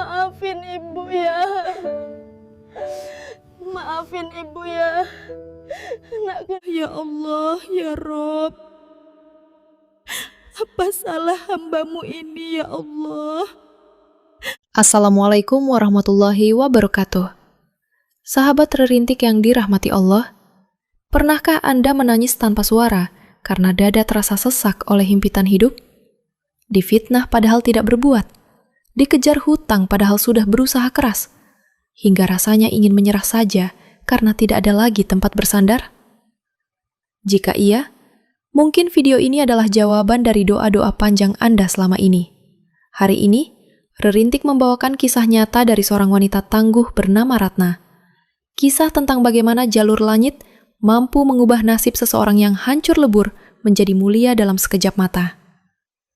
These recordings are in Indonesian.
Maafin ibu ya. Maafin ibu ya. Ya Allah, ya Rob. Apa salah hambamu ini ya Allah? Assalamualaikum warahmatullahi wabarakatuh. Sahabat Rerintik yang dirahmati Allah, pernahkah Anda menangis tanpa suara karena dada terasa sesak oleh himpitan hidup? Difitnah padahal tidak berbuat, dikejar hutang padahal sudah berusaha keras, hingga rasanya ingin menyerah saja karena tidak ada lagi tempat bersandar? Jika iya, mungkin video ini adalah jawaban dari doa-doa panjang Anda selama ini. Hari ini, Rerintik membawakan kisah nyata dari seorang wanita tangguh bernama Ratna. Kisah tentang bagaimana jalur langit mampu mengubah nasib seseorang yang hancur lebur menjadi mulia dalam sekejap mata.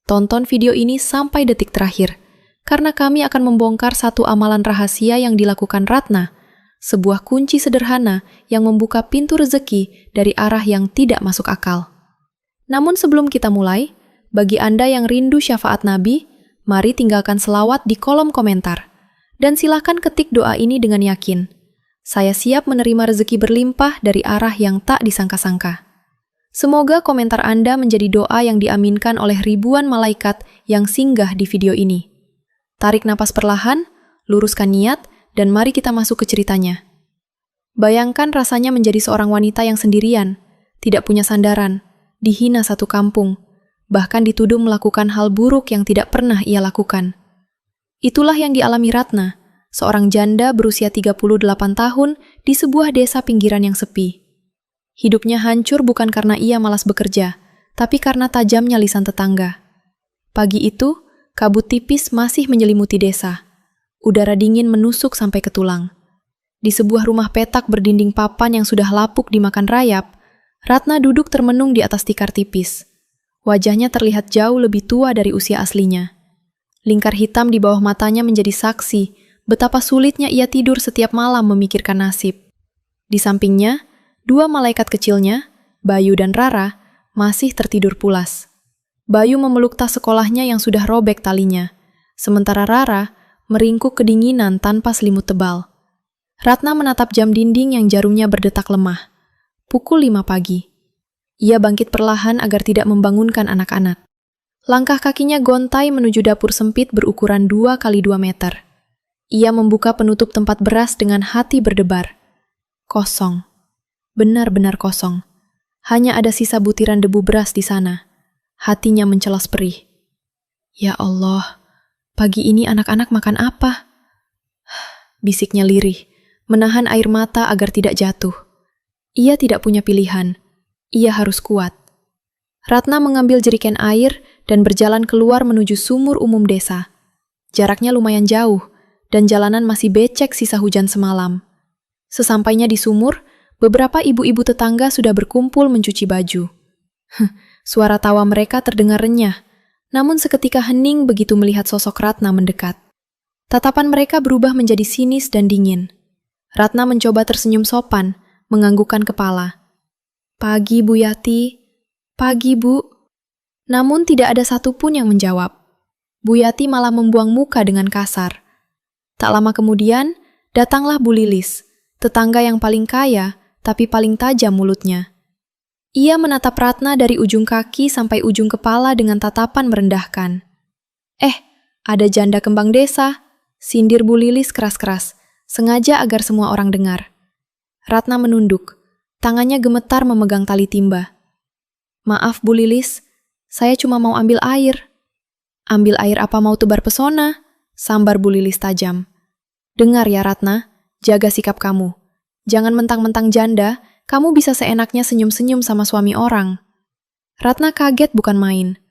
Tonton video ini sampai detik terakhir, karena kami akan membongkar satu amalan rahasia yang dilakukan Ratna, sebuah kunci sederhana yang membuka pintu rezeki dari arah yang tidak masuk akal. Namun sebelum kita mulai, bagi Anda yang rindu syafaat Nabi, mari tinggalkan selawat di kolom komentar. Dan silakan ketik doa ini dengan yakin. Saya siap menerima rezeki berlimpah dari arah yang tak disangka-sangka. Semoga komentar Anda menjadi doa yang diaminkan oleh ribuan malaikat yang singgah di video ini. Tarik napas perlahan, luruskan niat, dan mari kita masuk ke ceritanya. Bayangkan rasanya menjadi seorang wanita yang sendirian, tidak punya sandaran, dihina satu kampung, bahkan dituduh melakukan hal buruk yang tidak pernah ia lakukan. Itulah yang dialami Ratna, seorang janda berusia 38 tahun di sebuah desa pinggiran yang sepi. Hidupnya hancur bukan karena ia malas bekerja, tapi karena tajamnya lisan tetangga. Pagi itu, kabut tipis masih menyelimuti desa. Udara dingin menusuk sampai ke tulang. Di sebuah rumah petak berdinding papan yang sudah lapuk dimakan rayap, Ratna duduk termenung di atas tikar tipis. Wajahnya terlihat jauh lebih tua dari usia aslinya. Lingkar hitam di bawah matanya menjadi saksi betapa sulitnya ia tidur setiap malam memikirkan nasib. Di sampingnya, dua malaikat kecilnya, Bayu dan Rara, masih tertidur pulas. Bayu memeluk tas sekolahnya yang sudah robek talinya, sementara Rara meringkuk kedinginan tanpa selimut tebal. Ratna menatap jam dinding yang jarumnya berdetak lemah. Pukul 5 pagi. Ia bangkit perlahan agar tidak membangunkan anak-anak. Langkah kakinya gontai menuju dapur sempit berukuran 2 x 2 meter. Ia membuka penutup tempat beras dengan hati berdebar. Kosong. Benar-benar kosong. Hanya ada sisa butiran debu beras di sana. Hatinya mencelas perih. Ya Allah, pagi ini anak-anak makan apa? Bisiknya lirih, menahan air mata agar tidak jatuh. Ia tidak punya pilihan. Ia harus kuat. Ratna mengambil jeriken air dan berjalan keluar menuju sumur umum desa. Jaraknya lumayan jauh, dan jalanan masih becek sisa hujan semalam. Sesampainya di sumur, beberapa ibu-ibu tetangga sudah berkumpul mencuci baju. Suara tawa mereka terdengar renyah, namun seketika hening begitu melihat sosok Ratna mendekat. Tatapan mereka berubah menjadi sinis dan dingin. Ratna mencoba tersenyum sopan, menganggukkan kepala. Pagi, Bu Yati. Pagi, Bu. Namun tidak ada satupun yang menjawab. Bu Yati malah membuang muka dengan kasar. Tak lama kemudian, datanglah Bu Lilis, tetangga yang paling kaya, tapi paling tajam mulutnya. Ia menatap Ratna dari ujung kaki sampai ujung kepala dengan tatapan merendahkan. Ada janda kembang desa, sindir Bu Lilis keras-keras, sengaja agar semua orang dengar. Ratna menunduk, tangannya gemetar memegang tali timba. Maaf Bu Lilis, saya cuma mau ambil air. Ambil air apa mau tebar pesona? Sambar Bu Lilis tajam. Dengar ya Ratna, jaga sikap kamu. Jangan mentang-mentang janda, kamu bisa seenaknya senyum-senyum sama suami orang. Ratna kaget bukan main.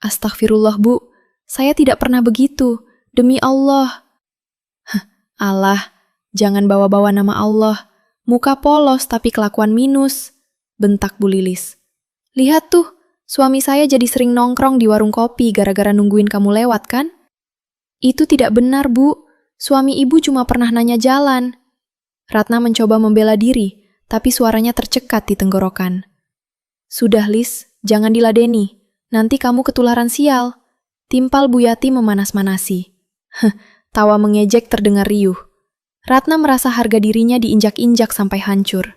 Astagfirullah Bu, saya tidak pernah begitu. Demi Allah. Allah, jangan bawa-bawa nama Allah. Muka polos tapi kelakuan minus. Bentak Bu Lilis. Lihat tuh, suami saya jadi sering nongkrong di warung kopi gara-gara nungguin kamu lewat kan? Itu tidak benar Bu, suami ibu cuma pernah nanya jalan. Ratna mencoba membela diri, tapi suaranya tercekat di tenggorokan. Sudah Lis, jangan diladeni, nanti kamu ketularan sial. Timpal Bu Yati memanas-manasi. Tawa mengejek terdengar riuh. Ratna merasa harga dirinya diinjak-injak sampai hancur.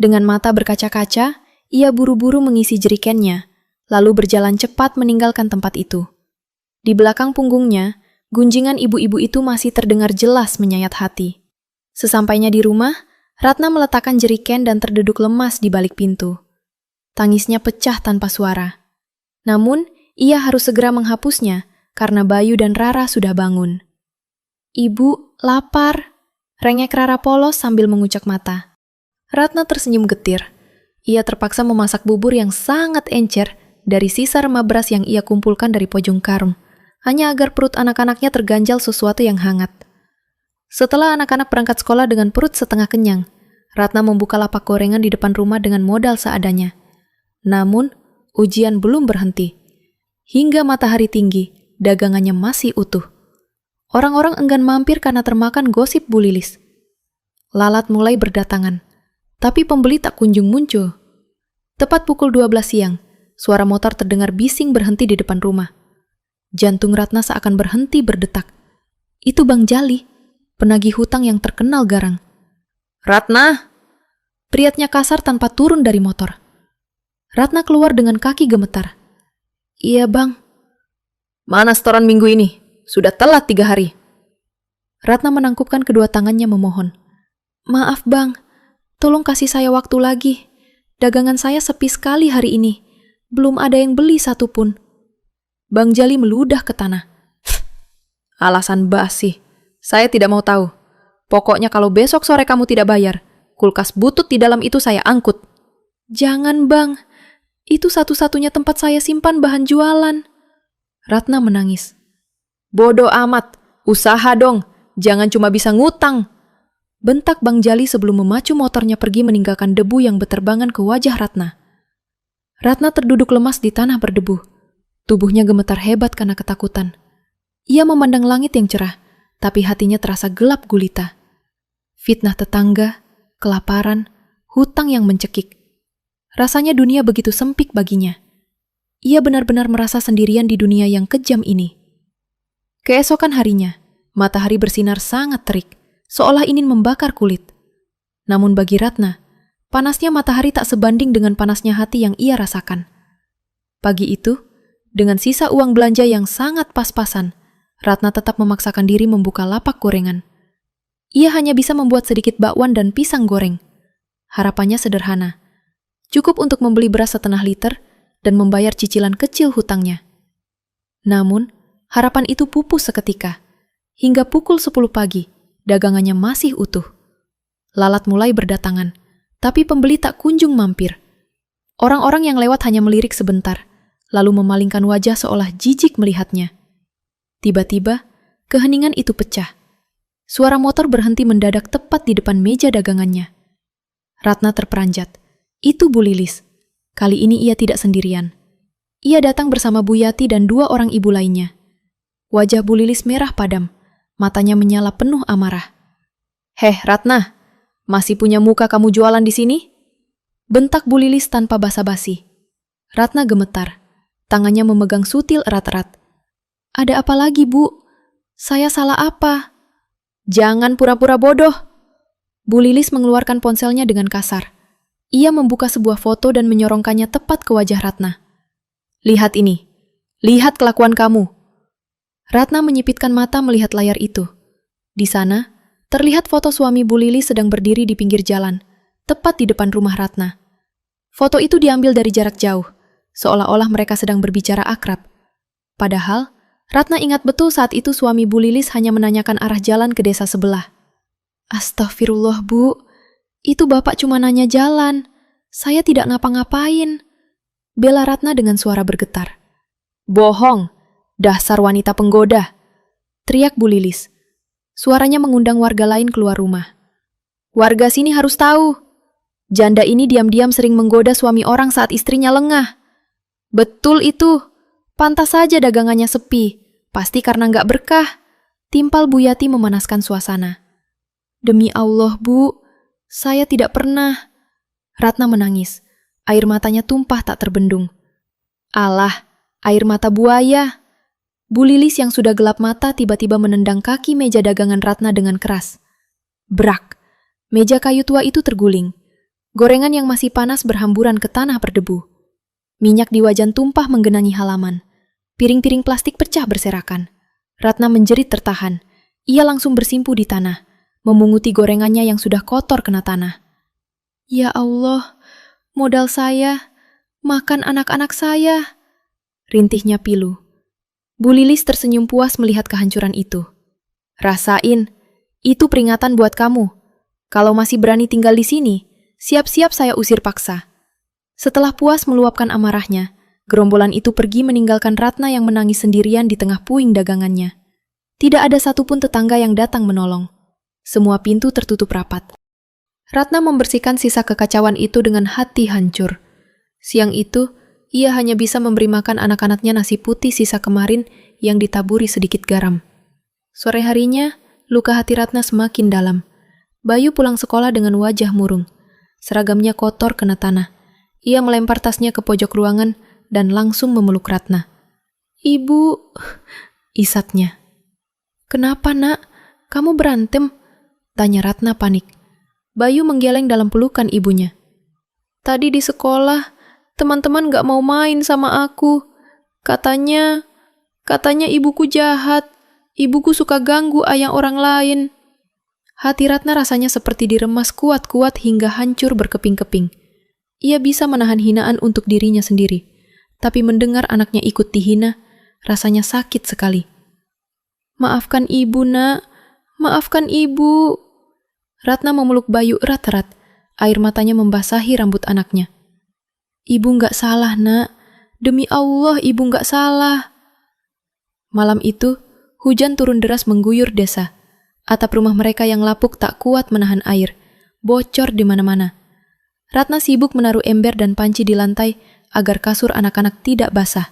Dengan mata berkaca-kaca, ia buru-buru mengisi jerigennya, lalu berjalan cepat meninggalkan tempat itu. Di belakang punggungnya, gunjingan ibu-ibu itu masih terdengar jelas menyayat hati. Sesampainya di rumah, Ratna meletakkan jerigen dan terduduk lemas di balik pintu. Tangisnya pecah tanpa suara. Namun, ia harus segera menghapusnya karena Bayu dan Rara sudah bangun. "Ibu, lapar," rengek Rara polos sambil mengucak mata. Ratna tersenyum getir. Ia terpaksa memasak bubur yang sangat encer dari sisa remah beras yang ia kumpulkan dari pojong karung, hanya agar perut anak-anaknya terganjal sesuatu yang hangat. Setelah anak-anak berangkat sekolah dengan perut setengah kenyang, Ratna membuka lapak gorengan di depan rumah dengan modal seadanya. Namun, ujian belum berhenti. Hingga matahari tinggi, dagangannya masih utuh. Orang-orang enggan mampir karena termakan gosip Bu Lilis. Lalat mulai berdatangan, tapi pembeli tak kunjung muncul. Tepat pukul 12 siang, suara motor terdengar bising berhenti di depan rumah. Jantung Ratna seakan berhenti berdetak. Itu Bang Jali, penagih hutang yang terkenal garang. "Ratna!" Teriaknya kasar tanpa turun dari motor. Ratna keluar dengan kaki gemetar. "Iya Bang." "Mana setoran minggu ini? Sudah telat 3 hari. Ratna menangkupkan kedua tangannya memohon. "Maaf Bang, tolong kasih saya waktu lagi. Dagangan saya sepi sekali hari ini. Belum ada yang beli satupun." Bang Jali meludah ke tanah. "Alasan basi. Saya tidak mau tahu. Pokoknya kalau besok sore kamu tidak bayar, kulkas butut di dalam itu saya angkut." "Jangan Bang, itu satu-satunya tempat saya simpan bahan jualan." Ratna menangis. "Bodoh amat, usaha dong, jangan cuma bisa ngutang." Bentak Bang Jali sebelum memacu motornya pergi meninggalkan debu yang berterbangan ke wajah Ratna. Ratna terduduk lemas di tanah berdebu. Tubuhnya gemetar hebat karena ketakutan. Ia memandang langit yang cerah, tapi hatinya terasa gelap gulita. Fitnah tetangga, kelaparan, hutang yang mencekik. Rasanya dunia begitu sempit baginya. Ia benar-benar merasa sendirian di dunia yang kejam ini. Keesokan harinya, matahari bersinar sangat terik, seolah ingin membakar kulit. Namun bagi Ratna, panasnya matahari tak sebanding dengan panasnya hati yang ia rasakan. Pagi itu, dengan sisa uang belanja yang sangat pas-pasan, Ratna tetap memaksakan diri membuka lapak gorengan. Ia hanya bisa membuat sedikit bakwan dan pisang goreng. Harapannya sederhana. Cukup untuk membeli beras 1/2 liter dan membayar cicilan kecil hutangnya. Namun, harapan itu pupus seketika. Hingga pukul 10 pagi, dagangannya masih utuh. Lalat mulai berdatangan, tapi pembeli tak kunjung mampir. Orang-orang yang lewat hanya melirik sebentar, lalu memalingkan wajah seolah jijik melihatnya. Tiba-tiba, keheningan itu pecah. Suara motor berhenti mendadak tepat di depan meja dagangannya. Ratna terperanjat. Itu Bu Lilis. Kali ini ia tidak sendirian. Ia datang bersama Bu Yati dan 2 orang ibu lainnya. Wajah Bu Lilis merah padam, matanya menyala penuh amarah. "Heh Ratna, masih punya muka kamu jualan di sini?" Bentak Bu Lilis tanpa basa-basi. Ratna gemetar, tangannya memegang sutil erat-erat. "Ada apa lagi Bu? Saya salah apa?" "Jangan pura-pura bodoh." Bu Lilis mengeluarkan ponselnya dengan kasar. Ia membuka sebuah foto dan menyorongkannya tepat ke wajah Ratna. "Lihat ini. Lihat kelakuan kamu." Ratna menyipitkan mata melihat layar itu. Di sana, terlihat foto suami Bu Lilis sedang berdiri di pinggir jalan, tepat di depan rumah Ratna. Foto itu diambil dari jarak jauh, seolah-olah mereka sedang berbicara akrab. Padahal, Ratna ingat betul saat itu suami Bu Lilis hanya menanyakan arah jalan ke desa sebelah. "Astagfirullah Bu, itu Bapak cuma nanya jalan. Saya tidak ngapa-ngapain," bela Ratna dengan suara bergetar. "Bohong, dasar wanita penggoda," teriak Bu Lilis. Suaranya mengundang warga lain keluar rumah. "Warga sini harus tahu. Janda ini diam-diam sering menggoda suami orang saat istrinya lengah." "Betul itu. Pantas saja dagangannya sepi. Pasti karena nggak berkah," timpal Bu Yati memanaskan suasana. "Demi Allah Bu, saya tidak pernah." Ratna menangis. Air matanya tumpah tak terbendung. "Alah, air mata buaya." Bu Lilis yang sudah gelap mata tiba-tiba menendang kaki meja dagangan Ratna dengan keras. Brak! Meja kayu tua itu terguling. Gorengan yang masih panas berhamburan ke tanah berdebu. Minyak di wajan tumpah menggenangi halaman. Piring-piring plastik pecah berserakan. Ratna menjerit tertahan. Ia langsung bersimpu di tanah, memunguti gorengannya yang sudah kotor kena tanah. Ya Allah, modal saya, makan anak-anak saya. Rintihnya pilu. Bu Lilis tersenyum puas melihat kehancuran itu. Rasain, itu peringatan buat kamu. Kalau masih berani tinggal di sini, siap-siap saya usir paksa. Setelah puas meluapkan amarahnya, gerombolan itu pergi meninggalkan Ratna yang menangis sendirian di tengah puing dagangannya. Tidak ada satupun tetangga yang datang menolong. Semua pintu tertutup rapat. Ratna membersihkan sisa kekacauan itu dengan hati hancur. Siang itu, ia hanya bisa memberi makan anak-anaknya nasi putih sisa kemarin yang ditaburi sedikit garam. Sore harinya, luka hati Ratna semakin dalam. Bayu pulang sekolah dengan wajah murung. Seragamnya kotor kena tanah. Ia melempar tasnya ke pojok ruangan dan langsung memeluk Ratna. Ibu, isatnya. Kenapa nak? Kamu berantem? Tanya Ratna panik. Bayu menggeleng dalam pelukan ibunya. Tadi di sekolah, teman-teman gak mau main sama aku. Katanya ibuku jahat. Ibuku suka ganggu ayang orang lain. Hati Ratna rasanya seperti diremas kuat-kuat hingga hancur berkeping-keping. Ia bisa menahan hinaan untuk dirinya sendiri. Tapi mendengar anaknya ikut dihina, rasanya sakit sekali. Maafkan ibu, nak. Maafkan ibu. Ratna memeluk Bayu erat-erat. Air matanya membasahi rambut anaknya. Ibu nggak salah, nak. Demi Allah, ibu nggak salah. Malam itu, hujan turun deras mengguyur desa. Atap rumah mereka yang lapuk tak kuat menahan air. Bocor di mana-mana. Ratna sibuk menaruh ember dan panci di lantai agar kasur anak-anak tidak basah.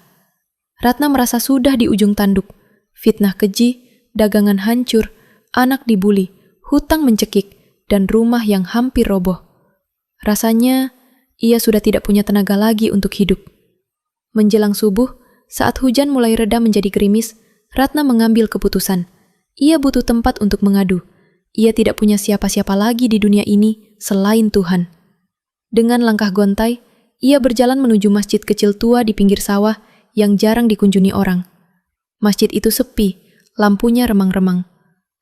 Ratna merasa sudah di ujung tanduk. Fitnah keji, dagangan hancur, anak dibuli, hutang mencekik, dan rumah yang hampir roboh. Rasanya, ia sudah tidak punya tenaga lagi untuk hidup. Menjelang subuh, saat hujan mulai reda menjadi gerimis, Ratna mengambil keputusan. Ia butuh tempat untuk mengadu. Ia tidak punya siapa-siapa lagi di dunia ini selain Tuhan. Dengan langkah gontai, ia berjalan menuju masjid kecil tua di pinggir sawah yang jarang dikunjungi orang. Masjid itu sepi, lampunya remang-remang.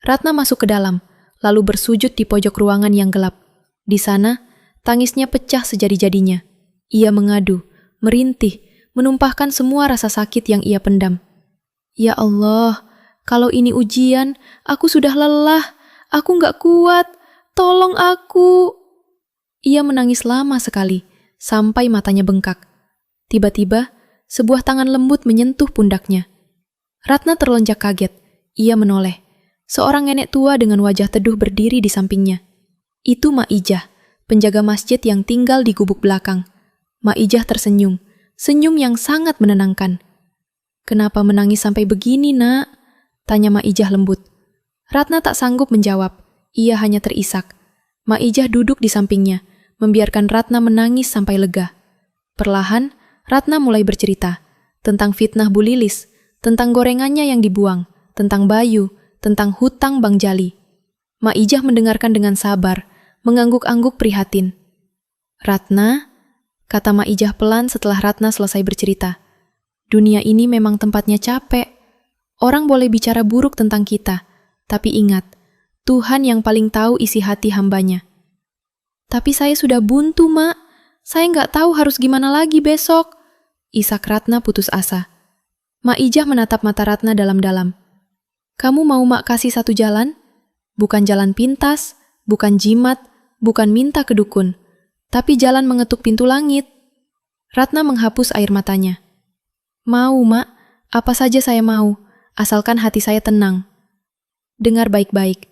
Ratna masuk ke dalam, lalu bersujud di pojok ruangan yang gelap. Di sana, tangisnya pecah sejadi-jadinya. Ia mengadu, merintih, menumpahkan semua rasa sakit yang ia pendam. Ya Allah, kalau ini ujian, aku sudah lelah. Aku nggak kuat. Tolong aku. Ia menangis lama sekali, sampai matanya bengkak. Tiba-tiba, sebuah tangan lembut menyentuh pundaknya. Ratna terlonjak kaget. Ia menoleh. Seorang nenek tua dengan wajah teduh berdiri di sampingnya. Itu Mak Ijah, penjaga masjid yang tinggal di gubuk belakang. Mak Ijah tersenyum, senyum yang sangat menenangkan. Kenapa menangis sampai begini, nak? Tanya Mak Ijah lembut. Ratna tak sanggup menjawab. Ia hanya terisak. Mak Ijah duduk di sampingnya, membiarkan Ratna menangis sampai lega. Perlahan, Ratna mulai bercerita tentang fitnah Bu Lilis, tentang gorengannya yang dibuang, tentang Bayu, tentang hutang Bang Jali. Mak Ijah mendengarkan dengan sabar, mengangguk-angguk prihatin. Ratna, kata Mak Ijah pelan setelah Ratna selesai bercerita. Dunia ini memang tempatnya capek. Orang boleh bicara buruk tentang kita, tapi ingat, Tuhan yang paling tahu isi hati hambanya. Tapi saya sudah buntu, Mak. Saya nggak tahu harus gimana lagi besok. Isak Ratna putus asa. Mak Ijah menatap mata Ratna dalam-dalam. Kamu mau Mak kasih satu jalan? Bukan jalan pintas, bukan jimat, bukan minta ke dukun, tapi jalan mengetuk pintu langit. Ratna menghapus air matanya. Mau, Mak. Apa saja saya mau, asalkan hati saya tenang. Dengar baik-baik.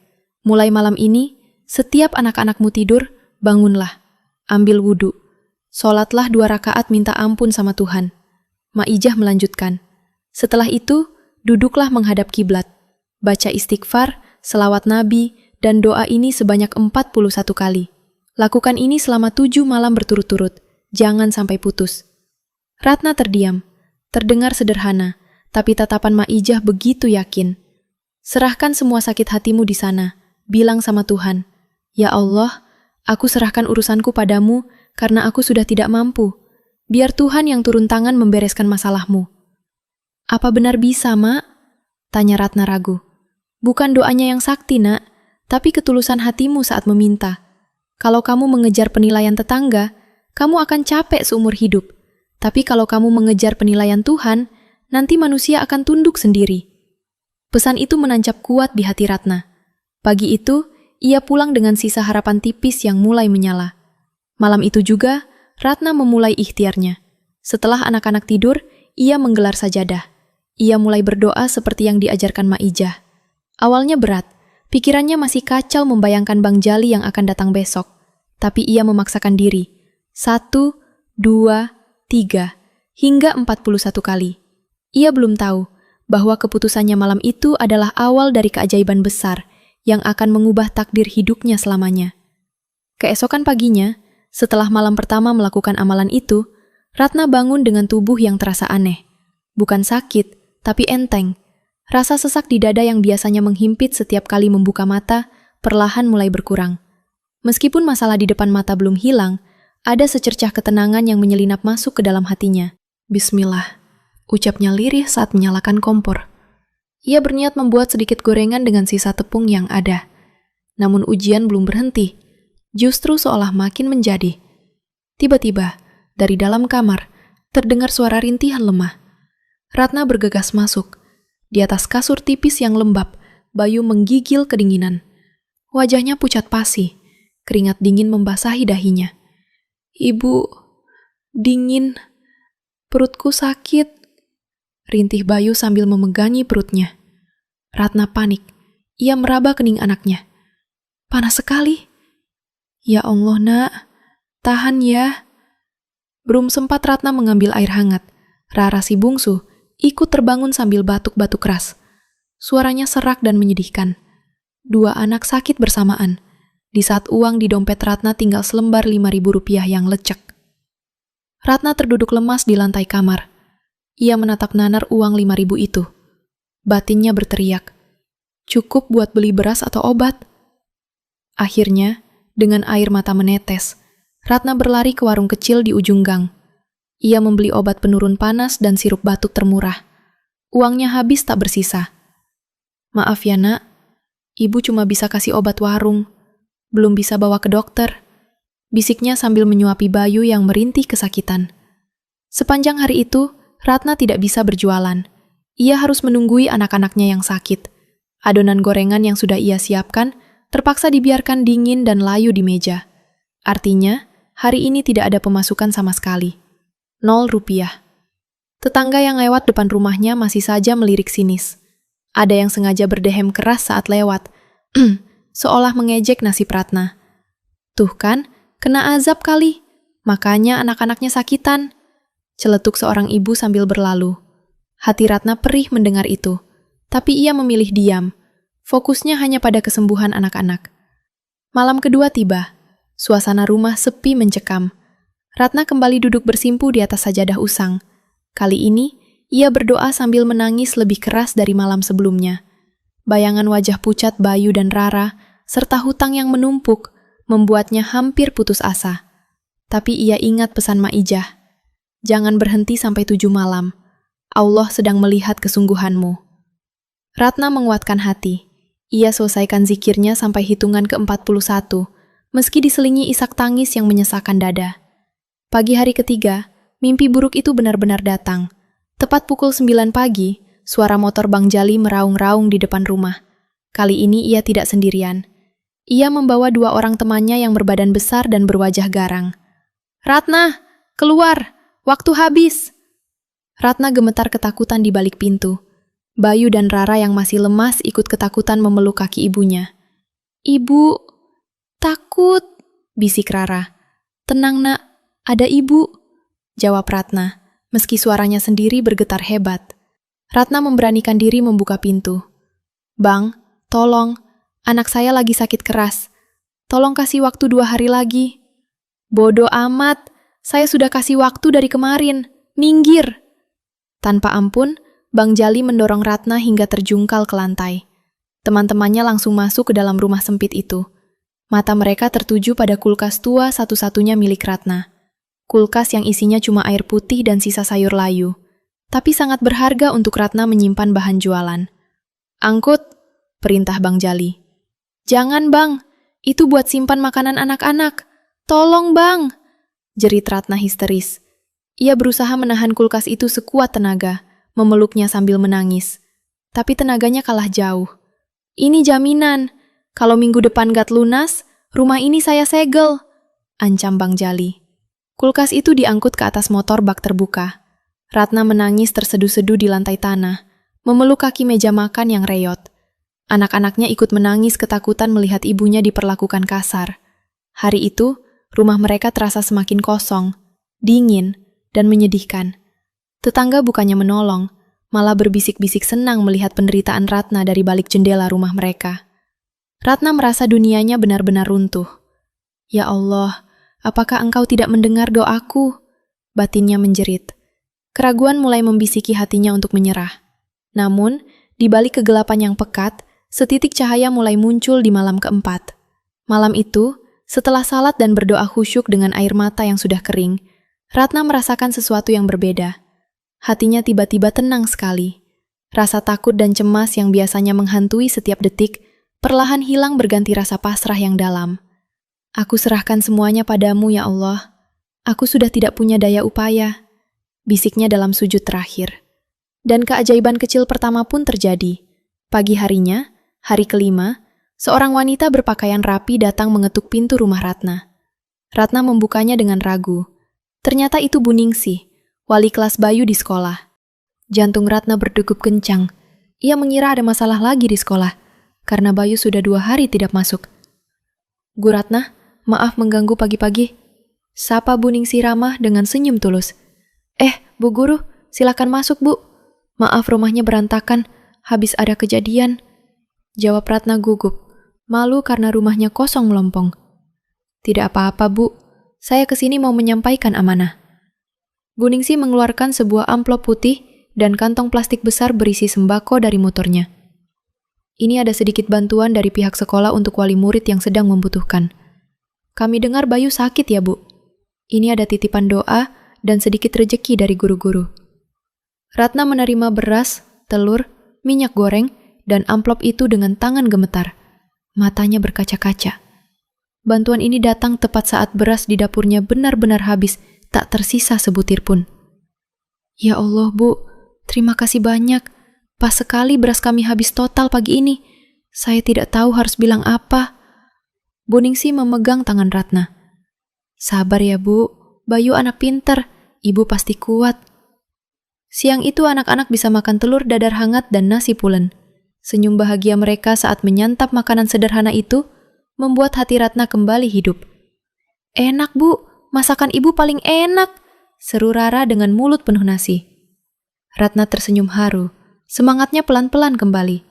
Mulai malam ini, setiap anak-anakmu tidur, bangunlah. Ambil wudhu. Sholatlah 2 rakaat minta ampun sama Tuhan. Mak Ijah melanjutkan. Setelah itu, duduklah menghadap kiblat. Baca istighfar, selawat Nabi, dan doa ini sebanyak 41 kali. Lakukan ini selama 7 malam berturut-turut. Jangan sampai putus. Ratna terdiam. Terdengar sederhana, tapi tatapan Maijah begitu yakin. Serahkan semua sakit hatimu di sana, bilang sama Tuhan, "Ya Allah, aku serahkan urusanku padamu karena aku sudah tidak mampu. Biar Tuhan yang turun tangan membereskan masalahmu." "Apa benar bisa, Mak?" tanya Ratna ragu. "Bukan doanya yang sakti, Nak, tapi ketulusan hatimu saat meminta. Kalau kamu mengejar penilaian tetangga, kamu akan capek seumur hidup. Tapi kalau kamu mengejar penilaian Tuhan, nanti manusia akan tunduk sendiri." Pesan itu menancap kuat di hati Ratna. Pagi itu, ia pulang dengan sisa harapan tipis yang mulai menyala. Malam itu juga, Ratna memulai ikhtiarnya. Setelah anak-anak tidur, ia menggelar sajadah. Ia mulai berdoa seperti yang diajarkan Maijah. Awalnya berat, pikirannya masih kacau membayangkan Bang Jali yang akan datang besok. Tapi ia memaksakan diri. 1, 2, 3, hingga 41 kali. Ia belum tahu bahwa keputusannya malam itu adalah awal dari keajaiban besar yang akan mengubah takdir hidupnya selamanya. Keesokan paginya, setelah malam pertama melakukan amalan itu, Ratna bangun dengan tubuh yang terasa aneh. Bukan sakit, tapi enteng. Rasa sesak di dada yang biasanya menghimpit setiap kali membuka mata, perlahan mulai berkurang. Meskipun masalah di depan mata belum hilang, ada secercah ketenangan yang menyelinap masuk ke dalam hatinya. "Bismillah," ucapnya lirih saat menyalakan kompor. Ia berniat membuat sedikit gorengan dengan sisa tepung yang ada. Namun ujian belum berhenti, justru seolah makin menjadi. Tiba-tiba, dari dalam kamar, terdengar suara rintihan lemah. Ratna bergegas masuk. Di atas kasur tipis yang lembab, Bayu menggigil kedinginan. Wajahnya pucat pasi, keringat dingin membasahi dahinya. "Ibu, dingin, perutku sakit," rintih Bayu sambil memegangi perutnya. Ratna panik. Ia meraba kening anaknya. "Panas sekali." "Ya Allah, Nak. Tahan ya." Belum sempat Ratna mengambil air hangat, Rara si bungsu ikut terbangun sambil batuk-batuk keras. Suaranya serak dan menyedihkan. Dua anak sakit bersamaan, di saat uang di dompet Ratna tinggal selembar 5.000 rupiah yang lecek. Ratna terduduk lemas di lantai kamar. Ia menatap nanar uang 5.000 itu. Batinnya berteriak, "Cukup buat beli beras atau obat?" Akhirnya, dengan air mata menetes, Ratna berlari ke warung kecil di ujung gang. Ia membeli obat penurun panas dan sirup batuk termurah. Uangnya habis tak bersisa. "Maaf ya, Nak. Ibu cuma bisa kasih obat warung. Belum bisa bawa ke dokter," bisiknya sambil menyuapi Bayu yang merintih kesakitan. Sepanjang hari itu, Ratna tidak bisa berjualan. Ia harus menunggui anak-anaknya yang sakit. Adonan gorengan yang sudah ia siapkan terpaksa dibiarkan dingin dan layu di meja. Artinya, hari ini tidak ada pemasukan sama sekali. 0 rupiah. Tetangga yang lewat depan rumahnya masih saja melirik sinis. Ada yang sengaja berdehem keras saat lewat, seolah mengejek nasib Ratna. "Tuh kan, kena azab kali, makanya anak-anaknya sakitan," celetuk seorang ibu sambil berlalu. Hati Ratna perih mendengar itu, tapi ia memilih diam. Fokusnya hanya pada kesembuhan anak-anak. Malam kedua tiba. Suasana rumah sepi mencekam. Ratna kembali duduk bersimpu di atas sajadah usang. Kali ini, ia berdoa sambil menangis lebih keras dari malam sebelumnya. Bayangan wajah pucat Bayu dan Rara, serta hutang yang menumpuk, membuatnya hampir putus asa. Tapi ia ingat pesan Maijah. "Jangan berhenti sampai 7 malam. Allah sedang melihat kesungguhanmu." Ratna menguatkan hati. Ia selesaikan zikirnya sampai hitungan ke-41, meski diselingi isak tangis yang menyesakkan dada. Pagi hari ketiga, mimpi buruk itu benar-benar datang. Tepat pukul 9 pagi, suara motor Bang Jali meraung-raung di depan rumah. Kali ini ia tidak sendirian. Ia membawa 2 orang temannya yang berbadan besar dan berwajah garang. "Ratna, keluar! Waktu habis!" Ratna gemetar ketakutan di balik pintu. Bayu dan Rara yang masih lemas ikut ketakutan memeluk kaki ibunya. "Ibu, takut," bisik Rara. "Tenang, Nak. Ada ibu," jawab Ratna, meski suaranya sendiri bergetar hebat. Ratna memberanikan diri membuka pintu. "Bang, tolong, anak saya lagi sakit keras. Tolong kasih waktu 2 hari lagi." "Bodoh amat, saya sudah kasih waktu dari kemarin. Minggir!" Tanpa ampun, Bang Jali mendorong Ratna hingga terjungkal ke lantai. Teman-temannya langsung masuk ke dalam rumah sempit itu. Mata mereka tertuju pada kulkas tua satu-satunya milik Ratna. Kulkas yang isinya cuma air putih dan sisa sayur layu. Tapi sangat berharga untuk Ratna menyimpan bahan jualan. "Angkut," perintah Bang Jali. "Jangan, Bang. Itu buat simpan makanan anak-anak. Tolong, Bang," jerit Ratna histeris. Ia berusaha menahan kulkas itu sekuat tenaga, memeluknya sambil menangis. Tapi tenaganya kalah jauh. "Ini jaminan. Kalau minggu depan gak lunas, rumah ini saya segel," ancam Bang Jali. Kulkas itu diangkut ke atas motor bak terbuka. Ratna menangis terseduh-seduh di lantai tanah, memeluk kaki meja makan yang reyot. Anak-anaknya ikut menangis ketakutan melihat ibunya diperlakukan kasar. Hari itu, rumah mereka terasa semakin kosong, dingin, dan menyedihkan. Tetangga bukannya menolong, malah berbisik-bisik senang melihat penderitaan Ratna dari balik jendela rumah mereka. Ratna merasa dunianya benar-benar runtuh. "Ya Allah, apakah Engkau tidak mendengar doaku?" Batinnya menjerit. Keraguan mulai membisiki hatinya untuk menyerah. Namun, di balik kegelapan yang pekat, setitik cahaya mulai muncul di malam keempat. Malam itu, setelah salat dan berdoa khusyuk dengan air mata yang sudah kering, Ratna merasakan sesuatu yang berbeda. Hatinya tiba-tiba tenang sekali. Rasa takut dan cemas yang biasanya menghantui setiap detik, perlahan hilang berganti rasa pasrah yang dalam. "Aku serahkan semuanya padamu, ya Allah. Aku sudah tidak punya daya upaya," bisiknya dalam sujud terakhir. Dan keajaiban kecil pertama pun terjadi. Pagi harinya, hari kelima, seorang wanita berpakaian rapi datang mengetuk pintu rumah Ratna. Ratna membukanya dengan ragu. Ternyata itu Bu Ningsih, wali kelas Bayu di sekolah. Jantung Ratna berdegup kencang. Ia mengira ada masalah lagi di sekolah, karena Bayu sudah 2 hari tidak masuk. "Bu Ratna, maaf mengganggu pagi-pagi," sapa Bu Ningsih ramah dengan senyum tulus. Bu Guru, silakan masuk, Bu. Maaf rumahnya berantakan, habis ada kejadian," jawab Ratna gugup, malu karena rumahnya kosong melompong. "Tidak apa-apa, Bu. Saya kesini mau menyampaikan amanah." Bu Ningsih mengeluarkan sebuah amplop putih dan kantong plastik besar berisi sembako dari motornya. "Ini ada sedikit bantuan dari pihak sekolah untuk wali murid yang sedang membutuhkan. Kami dengar Bayu sakit ya, Bu. Ini ada titipan doa dan sedikit rejeki dari guru-guru." Ratna menerima beras, telur, minyak goreng, dan amplop itu dengan tangan gemetar. Matanya berkaca-kaca. Bantuan ini datang tepat saat beras di dapurnya benar-benar habis, tak tersisa sebutir pun. "Ya Allah, Bu, terima kasih banyak. Pas sekali beras kami habis total pagi ini. Saya tidak tahu harus bilang apa." Bu Ningsih memegang tangan Ratna. "Sabar ya, Bu. Bayu anak pinter. Ibu pasti kuat." Siang itu anak-anak bisa makan telur dadar hangat dan nasi pulen. Senyum bahagia mereka saat menyantap makanan sederhana itu membuat hati Ratna kembali hidup. "Enak, Bu. Masakan Ibu paling enak," seru Rara dengan mulut penuh nasi. Ratna tersenyum haru. Semangatnya pelan-pelan kembali.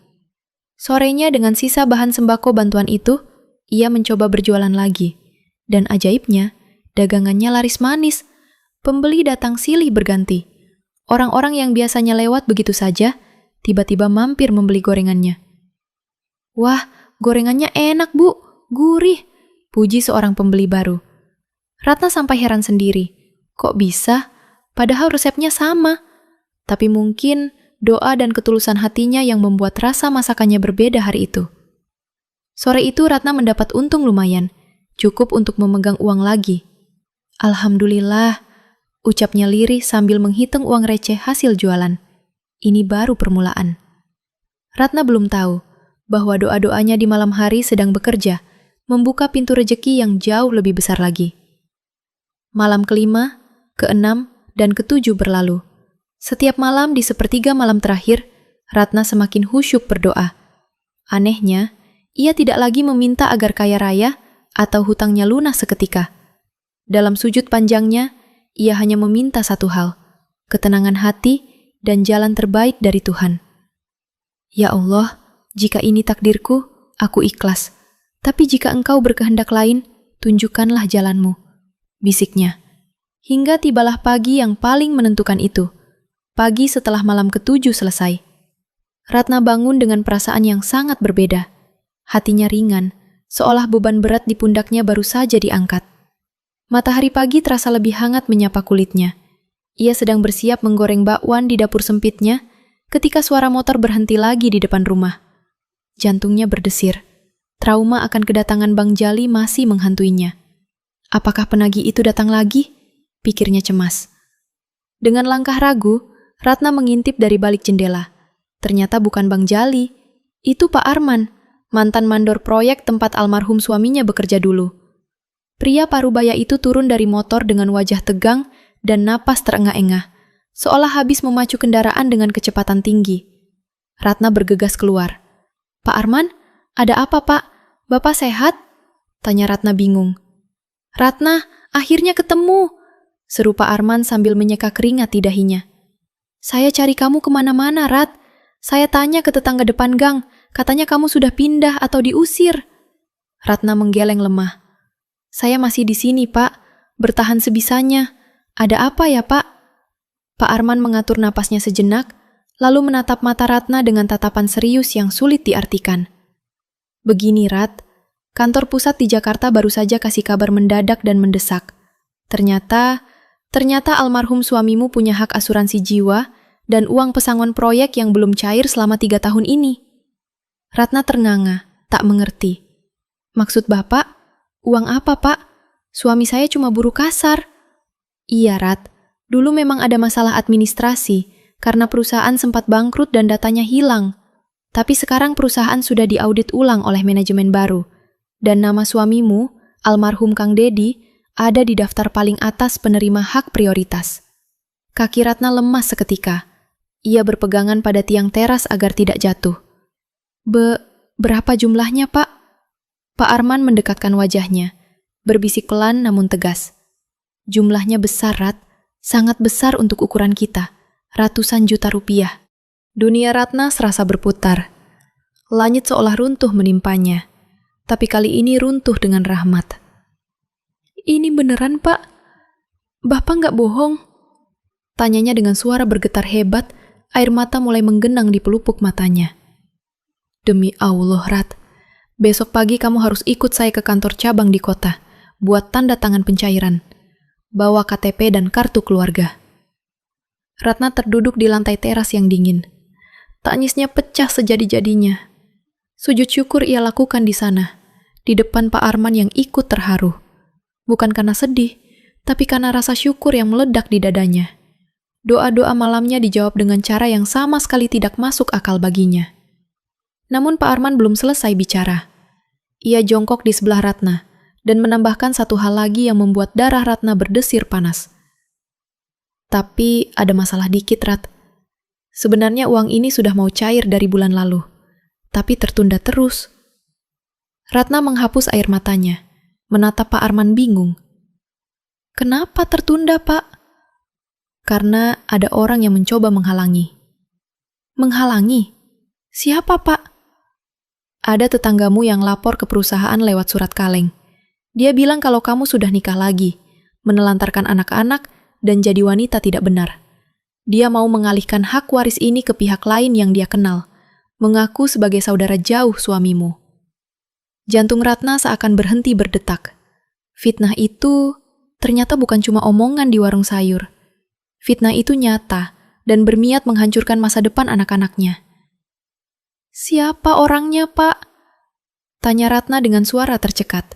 Sorenya dengan sisa bahan sembako bantuan itu, ia mencoba berjualan lagi. Dan ajaibnya, dagangannya laris manis. Pembeli datang silih berganti. Orang-orang yang biasanya lewat begitu saja, tiba-tiba mampir membeli gorengannya. "Wah, gorengannya enak, Bu. Gurih," puji seorang pembeli baru. Ratna sampai heran sendiri. Kok bisa? Padahal resepnya sama. Tapi mungkin doa dan ketulusan hatinya yang membuat rasa masakannya berbeda hari itu. Sore itu Ratna mendapat untung lumayan, cukup untuk memegang uang lagi. "Alhamdulillah," ucapnya lirih sambil menghitung uang receh hasil jualan. Ini baru permulaan. Ratna belum tahu bahwa doa-doanya di malam hari sedang bekerja, membuka pintu rejeki yang jauh lebih besar lagi. Malam kelima, keenam, dan ketujuh berlalu. Setiap malam di sepertiga malam terakhir, Ratna semakin khusyuk berdoa. Anehnya, ia tidak lagi meminta agar kaya raya atau hutangnya lunas seketika. Dalam sujud panjangnya, ia hanya meminta satu hal, ketenangan hati dan jalan terbaik dari Tuhan. "Ya Allah, jika ini takdirku, aku ikhlas. Tapi jika Engkau berkehendak lain, tunjukkanlah jalanmu," bisiknya. Hingga tibalah pagi yang paling menentukan itu. Pagi setelah malam ke-7 selesai, Ratna bangun dengan perasaan yang sangat berbeda. Hatinya ringan, seolah beban berat di pundaknya baru saja diangkat. Matahari pagi terasa lebih hangat menyapa kulitnya. Ia sedang bersiap menggoreng bakwan di dapur sempitnya ketika suara motor berhenti lagi di depan rumah. Jantungnya berdesir. Trauma akan kedatangan Bang Jali masih menghantuinya. Apakah penagih itu datang lagi? Pikirnya cemas. Dengan langkah ragu, Ratna mengintip dari balik jendela. Ternyata bukan Bang Jali, itu Pak Arman, mantan mandor proyek tempat almarhum suaminya bekerja dulu. Pria parubaya itu turun dari motor dengan wajah tegang dan napas terengah-engah, seolah habis memacu kendaraan dengan kecepatan tinggi. Ratna bergegas keluar. "Pak Arman, ada apa, Pak? Bapak sehat?" tanya Ratna bingung. "Ratna, akhirnya ketemu," seru Pak Arman sambil menyeka keringat di dahinya. "Saya cari kamu kemana-mana, Rat. Saya tanya ke tetangga depan gang, katanya kamu sudah pindah atau diusir." Ratna menggeleng lemah. "Saya masih di sini, Pak. Bertahan sebisanya. Ada apa ya, Pak?" Pak Arman mengatur napasnya sejenak, lalu menatap mata Ratna dengan tatapan serius yang sulit diartikan. "Begini, Rat. Kantor pusat di Jakarta baru saja kasih kabar mendadak dan mendesak. Ternyata almarhum suamimu punya hak asuransi jiwa dan uang pesangon proyek yang belum cair selama 3 tahun ini." Ratna ternganga, tak mengerti. "Maksud Bapak, uang apa, Pak? Suami saya cuma buruh kasar." "Iya, Rat. Dulu memang ada masalah administrasi karena perusahaan sempat bangkrut dan datanya hilang. Tapi sekarang perusahaan sudah diaudit ulang oleh manajemen baru. Dan nama suamimu, almarhum Kang Dedi, ada di daftar paling atas penerima hak prioritas." Kaki Ratna lemas seketika. Ia berpegangan pada tiang teras agar tidak jatuh. Berapa jumlahnya, Pak?" Pak Arman mendekatkan wajahnya, berbisik pelan namun tegas. "Jumlahnya besar, Rat. Sangat besar untuk ukuran kita. Ratusan juta rupiah." Dunia Ratna serasa berputar. Langit seolah runtuh menimpanya. Tapi kali ini runtuh dengan rahmat. "Ini beneran, Pak? Bapak nggak bohong?" tanyanya dengan suara bergetar hebat. Air mata mulai menggenang di pelupuk matanya. "Demi Allah, Rat. Besok pagi kamu harus ikut saya ke kantor cabang di kota. Buat tanda tangan pencairan. Bawa KTP dan kartu keluarga." Ratna terduduk di lantai teras yang dingin. Tangisnya pecah sejadi-jadinya. Sujud syukur ia lakukan di sana, di depan Pak Arman yang ikut terharu. Bukan karena sedih, tapi karena rasa syukur yang meledak di dadanya. Doa-doa malamnya dijawab dengan cara yang sama sekali tidak masuk akal baginya. Namun Pak Arman belum selesai bicara. Ia jongkok di sebelah Ratna dan menambahkan satu hal lagi yang membuat darah Ratna berdesir panas. "Tapi ada masalah dikit, Rat. Sebenarnya uang ini sudah mau cair dari bulan lalu, tapi tertunda terus." Ratna menghapus air matanya, menatap Pak Arman bingung. "Kenapa tertunda, Pak?" "Karena ada orang yang mencoba menghalangi." "Menghalangi? Siapa, Pak?" "Ada tetanggamu yang lapor ke perusahaan lewat surat kaleng. Dia bilang kalau kamu sudah nikah lagi, menelantarkan anak-anak, dan jadi wanita tidak benar. Dia mau mengalihkan hak waris ini ke pihak lain yang dia kenal, mengaku sebagai saudara jauh suamimu." Jantung Ratna seakan berhenti berdetak. Fitnah itu ternyata bukan cuma omongan di warung sayur. Fitnah itu nyata dan berniat menghancurkan masa depan anak-anaknya. "Siapa orangnya, Pak?" tanya Ratna dengan suara tercekat.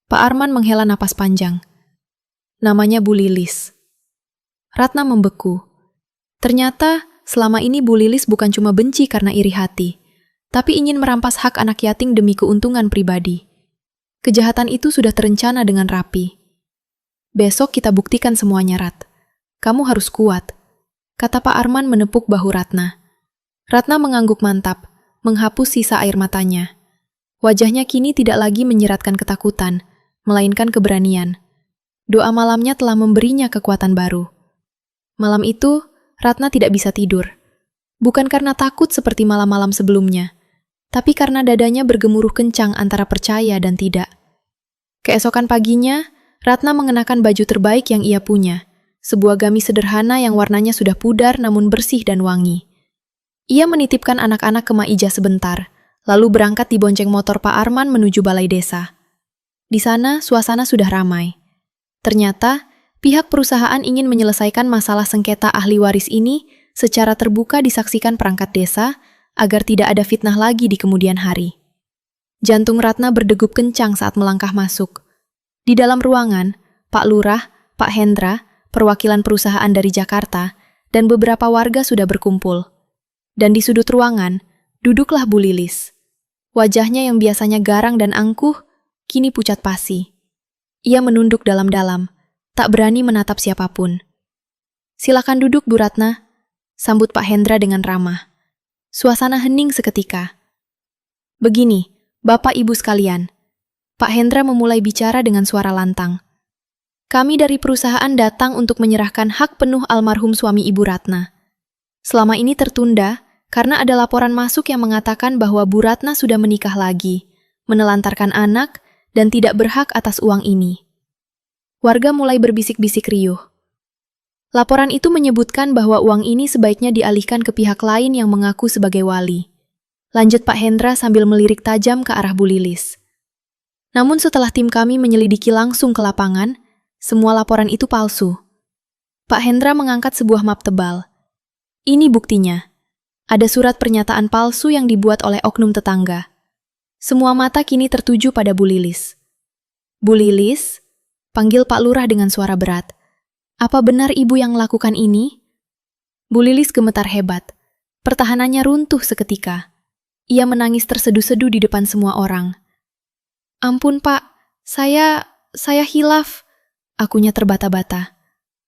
Pak Arman menghela napas panjang. "Namanya Bu Lilis." Ratna membeku. Ternyata selama ini Bu Lilis bukan cuma benci karena iri hati, tapi ingin merampas hak anak yatim demi keuntungan pribadi. Kejahatan itu sudah terencana dengan rapi. "Besok kita buktikan semuanya, Rat. Kamu harus kuat," kata Pak Arman menepuk bahu Ratna. Ratna mengangguk mantap, menghapus sisa air matanya. Wajahnya kini tidak lagi menyiratkan ketakutan, melainkan keberanian. Doa malamnya telah memberinya kekuatan baru. Malam itu, Ratna tidak bisa tidur. Bukan karena takut seperti malam-malam sebelumnya, tapi karena dadanya bergemuruh kencang antara percaya dan tidak. Keesokan paginya, Ratna mengenakan baju terbaik yang ia punya, sebuah gamis sederhana yang warnanya sudah pudar namun bersih dan wangi. Ia menitipkan anak-anak ke Maijah sebentar, lalu berangkat dibonceng motor Pak Arman menuju balai desa. Di sana, suasana sudah ramai. Ternyata, pihak perusahaan ingin menyelesaikan masalah sengketa ahli waris ini secara terbuka disaksikan perangkat desa agar tidak ada fitnah lagi di kemudian hari. Jantung Ratna berdegup kencang saat melangkah masuk. Di dalam ruangan, Pak Lurah, Pak Hendra, perwakilan perusahaan dari Jakarta, dan beberapa warga sudah berkumpul. Dan di sudut ruangan, duduklah Bu Lilis. Wajahnya yang biasanya garang dan angkuh, kini pucat pasi. Ia menunduk dalam-dalam, tak berani menatap siapapun. "Silakan duduk, Bu Ratna," sambut Pak Hendra dengan ramah. Suasana hening seketika. "Begini, Bapak Ibu sekalian," Pak Hendra memulai bicara dengan suara lantang. "Kami dari perusahaan datang untuk menyerahkan hak penuh almarhum suami Ibu Ratna. Selama ini tertunda karena ada laporan masuk yang mengatakan bahwa Bu Ratna sudah menikah lagi, menelantarkan anak, dan tidak berhak atas uang ini." Warga mulai berbisik-bisik riuh. Laporan itu menyebutkan bahwa uang ini sebaiknya dialihkan ke pihak lain yang mengaku sebagai wali. Lanjut Pak Hendra sambil melirik tajam ke arah Bu Lilis. Namun setelah tim kami menyelidiki langsung ke lapangan, semua laporan itu palsu. Pak Hendra mengangkat sebuah map tebal. Ini buktinya. Ada surat pernyataan palsu yang dibuat oleh oknum tetangga. Semua mata kini tertuju pada Bu Lilis. "Bu Lilis?" panggil Pak Lurah dengan suara berat. "Apa benar Ibu yang melakukan ini?" Bu Lilis gemetar hebat. Pertahanannya runtuh seketika. Ia menangis terseduh-seduh di depan semua orang. "Ampun Pak, saya hilaf," akunya terbata-bata.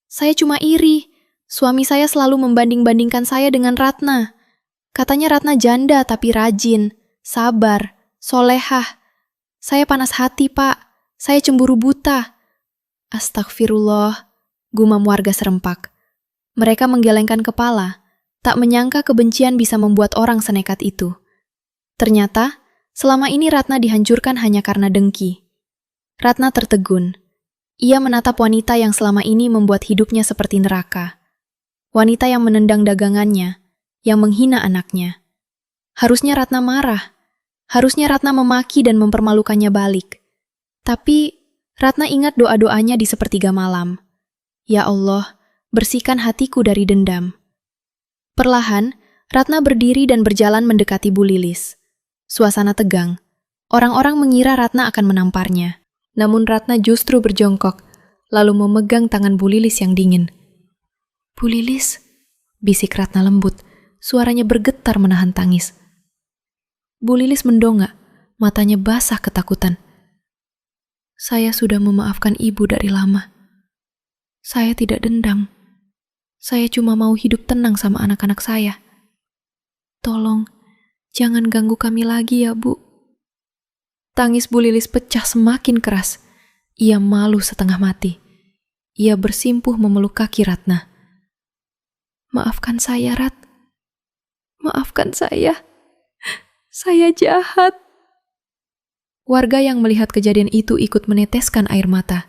"Saya cuma iri. Suami saya selalu membanding-bandingkan saya dengan Ratna. Katanya Ratna janda tapi rajin, sabar, solehah. Saya panas hati Pak, saya cemburu buta." "Astagfirullah," gumam warga serempak. Mereka menggelengkan kepala, tak menyangka kebencian bisa membuat orang senekat itu. Ternyata, selama ini Ratna dihancurkan hanya karena dengki. Ratna tertegun. Ia menatap wanita yang selama ini membuat hidupnya seperti neraka. Wanita yang menendang dagangannya, yang menghina anaknya. Harusnya Ratna marah. Harusnya Ratna memaki dan mempermalukannya balik. Tapi, Ratna ingat doa-doanya di sepertiga malam. "Ya Allah, bersihkan hatiku dari dendam." Perlahan, Ratna berdiri dan berjalan mendekati Bu Lilis. Suasana tegang. Orang-orang mengira Ratna akan menamparnya. Namun Ratna justru berjongkok, lalu memegang tangan Bu Lilis yang dingin. "Bu Lilis," bisik Ratna lembut, suaranya bergetar menahan tangis. Bu Lilis mendongak, matanya basah ketakutan. "Saya sudah memaafkan Ibu dari lama. Saya tidak dendam. Saya cuma mau hidup tenang sama anak-anak saya. Tolong, jangan ganggu kami lagi ya, Bu." Tangis Bu Lilis pecah semakin keras. Ia malu setengah mati. Ia bersimpuh memeluk kaki Ratna. "Maafkan saya, Rat. Maafkan saya. Saya jahat." Warga yang melihat kejadian itu ikut meneteskan air mata.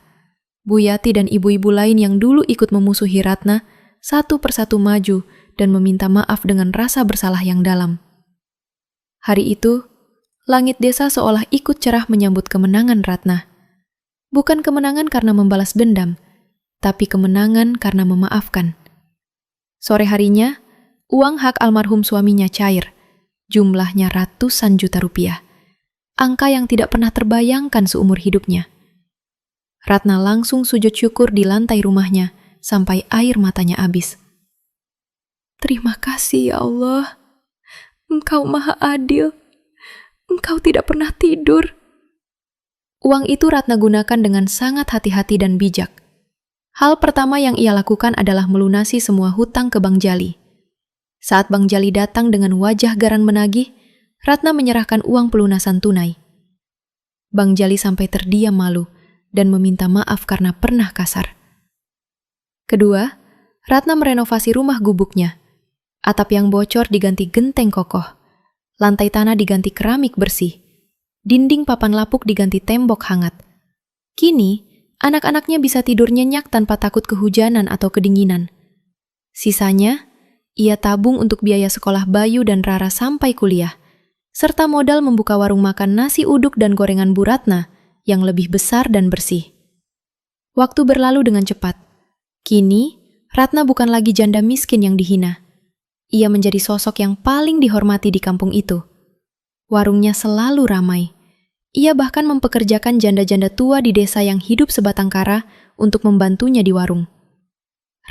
Bu Yati dan ibu-ibu lain yang dulu ikut memusuhi Ratna, satu persatu maju dan meminta maaf dengan rasa bersalah yang dalam. Hari itu, langit desa seolah ikut cerah menyambut kemenangan Ratna. Bukan kemenangan karena membalas dendam, tapi kemenangan karena memaafkan. Sore harinya, uang hak almarhum suaminya cair, jumlahnya ratusan juta rupiah. Angka yang tidak pernah terbayangkan seumur hidupnya. Ratna langsung sujud syukur di lantai rumahnya sampai air matanya habis. "Terima kasih ya Allah. Engkau maha adil. Engkau tidak pernah tidur." Uang itu Ratna gunakan dengan sangat hati-hati dan bijak. Hal pertama yang ia lakukan adalah melunasi semua hutang ke Bang Jali. Saat Bang Jali datang dengan wajah garang menagih, Ratna menyerahkan uang pelunasan tunai. Bang Jali sampai terdiam malu dan meminta maaf karena pernah kasar. Kedua, Ratna merenovasi rumah gubuknya. Atap yang bocor diganti genteng kokoh. Lantai tanah diganti keramik bersih. Dinding papan lapuk diganti tembok hangat. Kini, anak-anaknya bisa tidur nyenyak tanpa takut kehujanan atau kedinginan. Sisanya, ia tabung untuk biaya sekolah Bayu dan Rara sampai kuliah, serta modal membuka warung makan nasi uduk dan gorengan Bu Ratna yang lebih besar dan bersih. Waktu berlalu dengan cepat. Kini, Ratna bukan lagi janda miskin yang dihina. Ia menjadi sosok yang paling dihormati di kampung itu. Warungnya selalu ramai. Ia bahkan mempekerjakan janda-janda tua di desa yang hidup sebatang kara untuk membantunya di warung.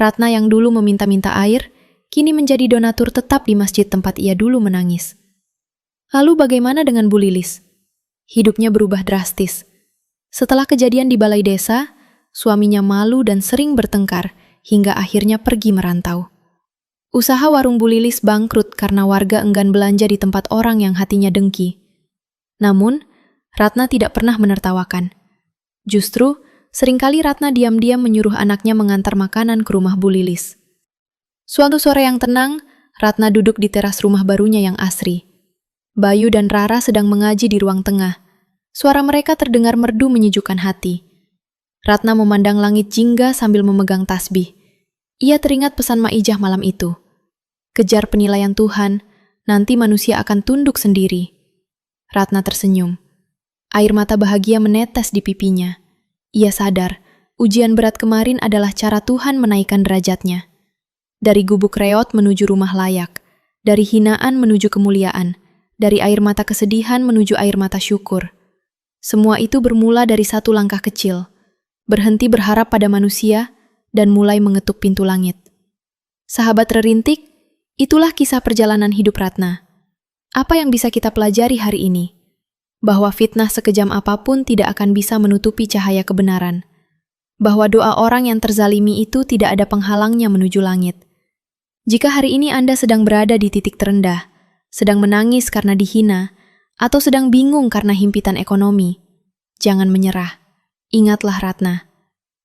Ratna yang dulu meminta-minta air, kini menjadi donatur tetap di masjid tempat ia dulu menangis. Lalu bagaimana dengan Bu Lilis? Hidupnya berubah drastis. Setelah kejadian di balai desa, suaminya malu dan sering bertengkar hingga akhirnya pergi merantau. Usaha warung Bu Lilis bangkrut karena warga enggan belanja di tempat orang yang hatinya dengki. Namun, Ratna tidak pernah menertawakan. Justru, seringkali Ratna diam-diam menyuruh anaknya mengantar makanan ke rumah Bu Lilis. Suatu sore yang tenang, Ratna duduk di teras rumah barunya yang asri. Bayu dan Rara sedang mengaji di ruang tengah. Suara mereka terdengar merdu menyejukkan hati. Ratna memandang langit jingga sambil memegang tasbih. Ia teringat pesan Maijah malam itu. Kejar penilaian Tuhan, nanti manusia akan tunduk sendiri. Ratna tersenyum. Air mata bahagia menetes di pipinya. Ia sadar, ujian berat kemarin adalah cara Tuhan menaikkan derajatnya. Dari gubuk reot menuju rumah layak, dari hinaan menuju kemuliaan, dari air mata kesedihan menuju air mata syukur. Semua itu bermula dari satu langkah kecil, berhenti berharap pada manusia, dan mulai mengetuk pintu langit. Sahabat Rerintik, itulah kisah perjalanan hidup Ratna. Apa yang bisa kita pelajari hari ini? Bahwa fitnah sekejam apapun tidak akan bisa menutupi cahaya kebenaran. Bahwa doa orang yang terzalimi itu tidak ada penghalangnya menuju langit. Jika hari ini Anda sedang berada di titik terendah, sedang menangis karena dihina, atau sedang bingung karena himpitan ekonomi, jangan menyerah. Ingatlah Ratna,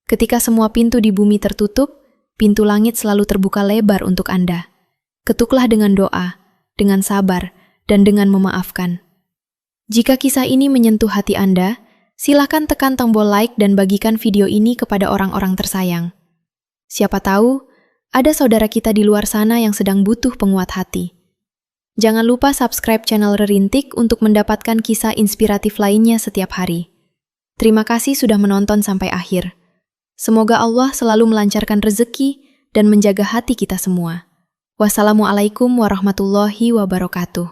ketika semua pintu di bumi tertutup, pintu langit selalu terbuka lebar untuk Anda. Ketuklah dengan doa, dengan sabar, dan dengan memaafkan. Jika kisah ini menyentuh hati Anda, silakan tekan tombol like dan bagikan video ini kepada orang-orang tersayang. Siapa tahu, ada saudara kita di luar sana yang sedang butuh penguat hati. Jangan lupa subscribe channel Rerintik untuk mendapatkan kisah inspiratif lainnya setiap hari. Terima kasih sudah menonton sampai akhir. Semoga Allah selalu melancarkan rezeki dan menjaga hati kita semua. Wassalamualaikum warahmatullahi wabarakatuh.